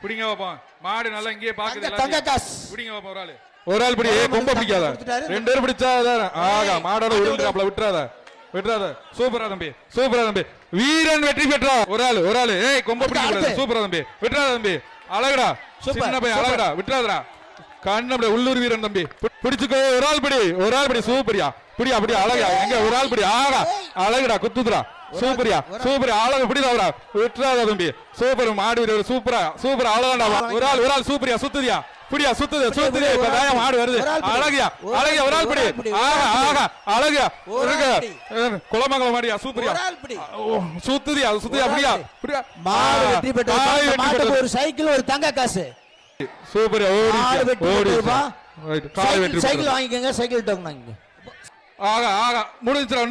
பிடிங்க பாப்போம். மாடு நல்லா இங்கேயே பாக்குது. தங்க காசு பிடிங்க பாப்போம். ஒரு ஆள் பிடி. கொம்ப பிடிக்காத. 2 பேர் பிடிச்சா ஆகா மாடோட உருண்டாப்ல விட்டுறாத. சூப்பரா தம்பி. வீரன் வெற்றி பெற்றார். ஒரு ஆளு ஏய் கொம்ப பிடிக்காத. சூப்பரா தம்பி. விட்டுறாத தம்பி. அழகுடா. சின்ன பையன் அழகுடா. விட்டுறாதடா. கண்ணபடி உள்ளூர் வீரன் தம்பி. பிடிச்சுக்கோ. ஒரு ஆள் பிடி. சூப்பரியா. பிடியா அழகா. எங்க ஒரு ஆள் பிடி. ஆகா அழகுடா. குத்துதுடா. சூப்பரியா அழகு. பிடிதாடா. விட்டுறாத தம்பி. சூப்பர் மாடு வீரர். சூப்பரா அழகாடா. ஒரு ஆள் சூப்பரியா. சுத்துதியா. புடியா சுத்துது. இப்ப தாயம் மாடு வருது. அழகியா ஒரு ஆள் பிடி. ஆகா அழகியா குளமங்கலம் மாடியா. சூப்பரியா சுத்துதியா. புடியா மாடு வெற்றி பெற்றது. ஒரு சைக்கிள் ஒரு தங்க காசு. சூப்பரியா ஓடி சைக்கிள் வாங்கிக்கங்க. சைக்கிள் டோக்கன் வாங்கிக்கங்க. ஆகா முடிஞ்சிரா.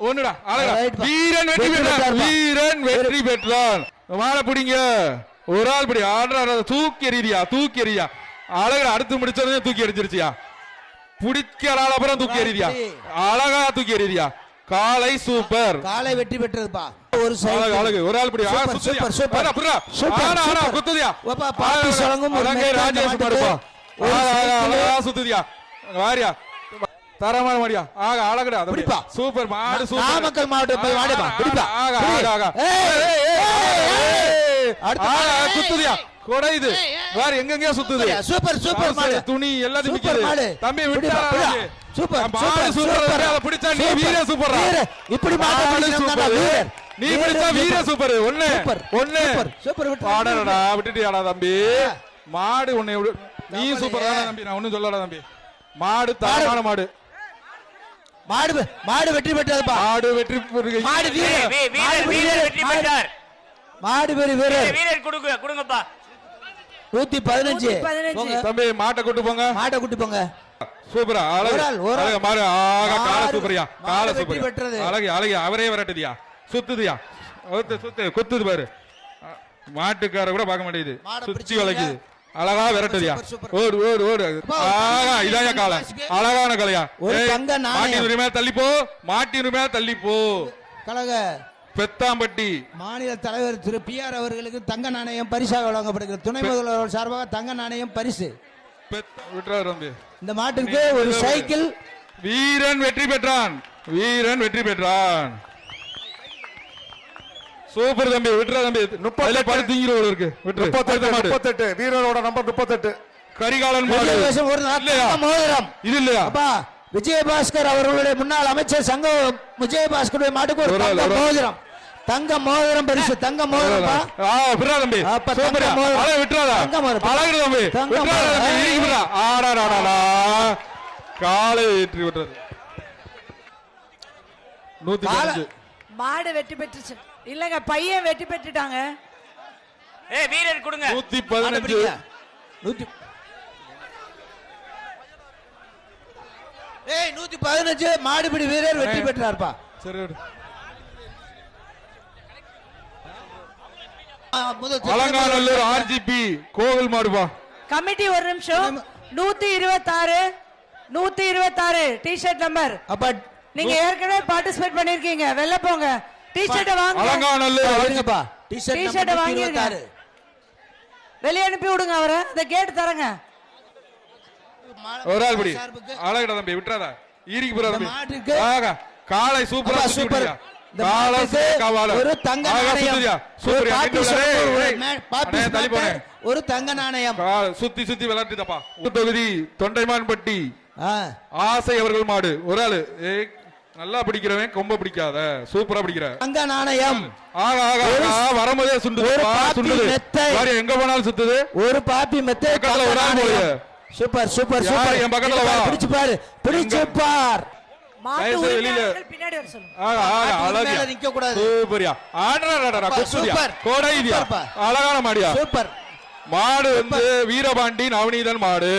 ஒண்ணுடா அழகா. வீரன் வெற்றி பெற்றான். மாலை பிடிங்க. ஒரு ஆள் படி. ஆடுற தூக்கி எறியா. அழகா அடுத்து முடிச்சதே தூக்கி எறிஞ்சிருச்சியா. பிடிக்கிற அப்புறம் தூக்கி எறியா. அழகா தூக்கி எறியா. காலை சூப்பர். காலை வெற்றி பெற்றதுப்பா. ஒரு அழகு. ஒரு ஆள் படி. குத்துதியா. ராஜேஷ் பாருப்பா. சுத்துதியா. வாரியா தரமான மாடியா. ஆக அழகுடா. சூப்பர் மாடு. நாமக்கல் மாவட்டம் மாடுப்பா. குத்துதியா. கொடைது வேற எங்கெங்க சுத்துது. சூப்பர் மாடு. துணி எல்லாத்தையும் விக்குது. தம்பி விட்டா சூப்பர் அத பிடிச்சா நீ வீர சூப்பர். இப்படி மாடு வீரர். நீ பிடிச்சா வீர சூப்பர். ஒண்ணு சூப்பர் ஆடறடா. விட்டுட்டியாடா தம்பி. மாடு உன்னை நீ சூப்பர் தான தம்பி. நான் ஒண்ணும் சொல்லடா தம்பி. மாடு தரமான மாடு. மாடு வெற்றி பெற்றதுப்பா. மாடு வெற்றி பெற்றார். மாடு வீரர் கொடுங்கப்பா. 115 தம்பி. மாட்டை கூட்டு போங்க. சூப்பரா அழகு மாடு. ஆகா கால சூப்பரியா. அழகு அவரே விரட்டுதியா. சுத்துதியா. குத்துது பாரு. மாட்டுக்கார கூட பார்க்க மாட்டேங்குது. சுத்தி வளைக்குது. அழகா விரட்டுதியா. ஓடு. ஆகா இதாயா காலை. அழகான கலையா. மாட்டின் மேல தள்ளிப்போ. கழக பெத்தாம்பட்டி மாநில தலைவர் திரு PR அவர்களுக்கு தங்க நாணயம் பரிசாக வழங்கப்படுகிறது. துணை முதல்வர் சார்பாக தங்க நாணயம் பரிசு. இந்த மாட்டிற்கு ஒரு சைக்கிள். வீரன் வெற்றி பெற்றான். சூப்பர் தம்பி. விட்டுறா தம்பி. 38 வீரரோட நம்பர் 38 கரிகாலன் மாடு. இது இல்லையா விஜயபாஸ்கர் அவர்களுடைய முன்னாள் அமைச்சர் சங்கம் விஜயபாஸ்கருடைய மாட்டுக்கு ஒரு தங்க மோதிரம் பரிசு. தங்க மோதிரம் காலை வெற்றி பெற்றது. மாடு வெற்றி பெற்றுச்சு. இல்லங்க பையன் வெற்றி பெற்றுட்டாங்க. வீரர் கொடுங்க. 115 மாடுபிடி வீரர் வெற்றி பெற்றார்ப்பா. அலங்காநல்லூர் RGP கோவில் மாடுபா. கமிட்டி ஒரு நிமிஷம். 126 டி-ஷர்ட் நம்பர். நீங்க ஏற்கனவே பார்ட்டிசிபேட் பண்ணிருக்கீங்க. வெல்ல போங்க. டி-ஷர்ட் வாங்க. அலங்காநல்லூர் டி-ஷர்ட் வாங்கிருங்க. வெளிய அனுப்பி விடுங்க அவரை. அந்த கேட் தரங்க. ஒரு ஆள் படி. அழகுடா தம்பி. விட்டுறாத. ஈரிக்கு போற தம்பி. ஆகா காலை சூப்பரா. ஒரு தங்க நாணயம். ஒரு தங்க நாணயம். சுத்தி விளையாட்டுதப்பா. தொகுதி தொண்டைமான்பட்டி ஆசை அவர்கள் மாடு. ஒரு ஆளு நல்லா பிடிக்கிறவன். கொம்ப பிடிக்காத. சூப்பரா பிடிக்கிற. தங்க நாணயம். வரும்போதே சுண்டுது. எங்க போனாலும் சுத்துது. ஒரு பாப்பி மெத்தை. ஒரு ஆள் போய் சூப்பர் என் பக்கத்துல பிடிச்சு பாரு. பின்னாடி வர சொல்லுங்க. நிக்க கூடாது. அழகான மாடியா. சூப்பர் மாடு வீரபாண்டி நவநீதன் மாடு.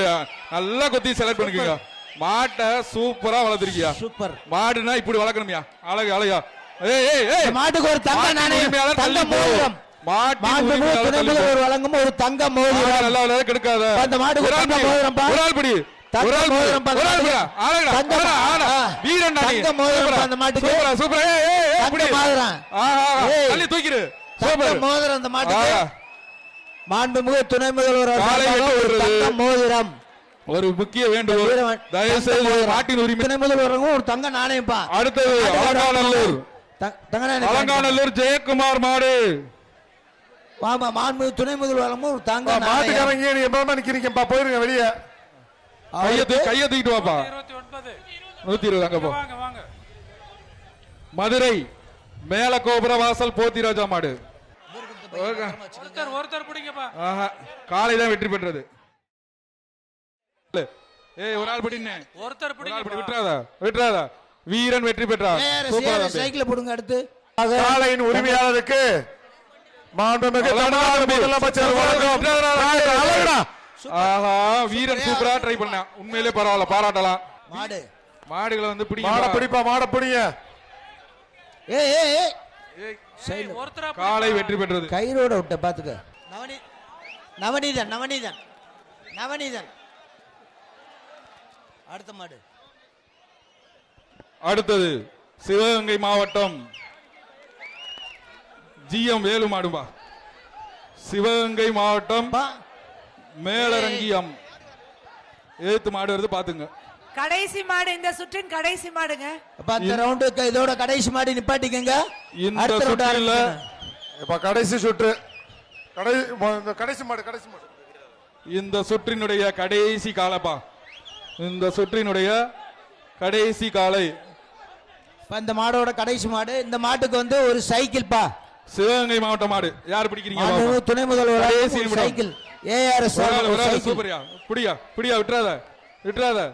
நல்லா கொத்தி செலக்ட் பண்ணிக்கோங்க. மாட்டை சூப்பரா வளர்த்திருக்கியா. சூப்பர் மாடுனா இப்படி வளர்க்கணும்யா. அழகா. மாட்டுக்கு ஒரு தங்க நாணயம். தங்க மோதிரம். வழங்கும் ஒரு தங்க மோதிரம். நல்லா கெடுக்காத. அந்த மாட்டுக்கு ஒரு தங்க மோதிரம். ஒரு ஆள் படி. மாண்புமிகு துணை முதல்வர் காலை அவர்கள் வெட்டி ஒரு விடுறது. தங்க மோதிரம் ஒரு முக்கிய வேண்டுகோள், தயவு செய்து நாட்டின் உரிமை. துணை முதல்வருக்கும் ஒரு தங்க நாணயம்ப்பா. அடுத்தது அலங்காநல்லூர் தங்க நாணயம். அலங்காநல்லூர் ஜெயக்குமார் மாடு. ஆமா, மாண்புமிகு துணை முதல்வருக்கும் ஒரு தங்க நாணயம். மாட்டுக்காரங்க நீ எப்பமா நிக்கிறீங்கப்பா, போயிருங்க வெளியே. கையை தூக்கிட்டு வாப்பா. 120 அங்க போ. மதுரை மேல கோபுர வாசல் போத்திராஜா மாடு. ஒருத்தர் பிடிங்கப்பா. காலை தான் வெற்றி பெற்றது. ஏய் ஒரு ஆள் பிடின்னு, ஒருத்தர் ஒரு ஆள் பிடி, விட்டுறாதா. வீரன் வெற்றி பெற்றார். சைக்கிள் போடுங்க. அடுத்து காலையின் உரிமையாளருக்கு மாண்புமிகு தமிழ்நாடு முதலமைச்சர் வழங்கும் அழகுடா. ஆஹா, வீரன் சூப்பரா ட்ரை பண்ணா. உண்மையிலே பரவாயில்ல, பாராட்டலாம். மாடு மாடுகளை வந்து மாட பிடிப்பா, மாட பிடிங்க. காலை வெற்றி பெற்றது. கயிறோட விட்ட பாத்துக்க. நவநீதன் நவநீதன் நவநீதன். அடுத்த மாடு. அடுத்தது சிவகங்கை மாவட்டம் ஜிஎம் வேலு மாடுபா. சிவகங்கை மாவட்டம் மேலரங்கியம் ஏத்து மாடு வருது, பாத்துங்க. கடைசி மாடு, இந்த சுற்றின் கடைசி மாடுங்க. இந்த ரவுண்டுக்கு இதோட கடைசி மாடு நிப்பாட்டிக்கங்க. இந்த சுற்றில் இப்ப கடைசி சுற்று, கடைசி மாடு, கடைசி மாடு. இந்த சுற்றினுடைய கடைசி காலப்பா. இந்த சுற்றினுடைய கடைசி காலை. இந்த மாடோட கடைசி மாடு. இந்த மாட்டுக்கு வந்து ஒரு சைக்கிள் பா. சிவகங்கை மாவட்ட மாடு. யார் பிடிக்கிறீங்க? துணை முதல்வர் சைக்கிள். ஏஆர்எஸ் சூப்பரியா. பிடியா விட்டுறாத.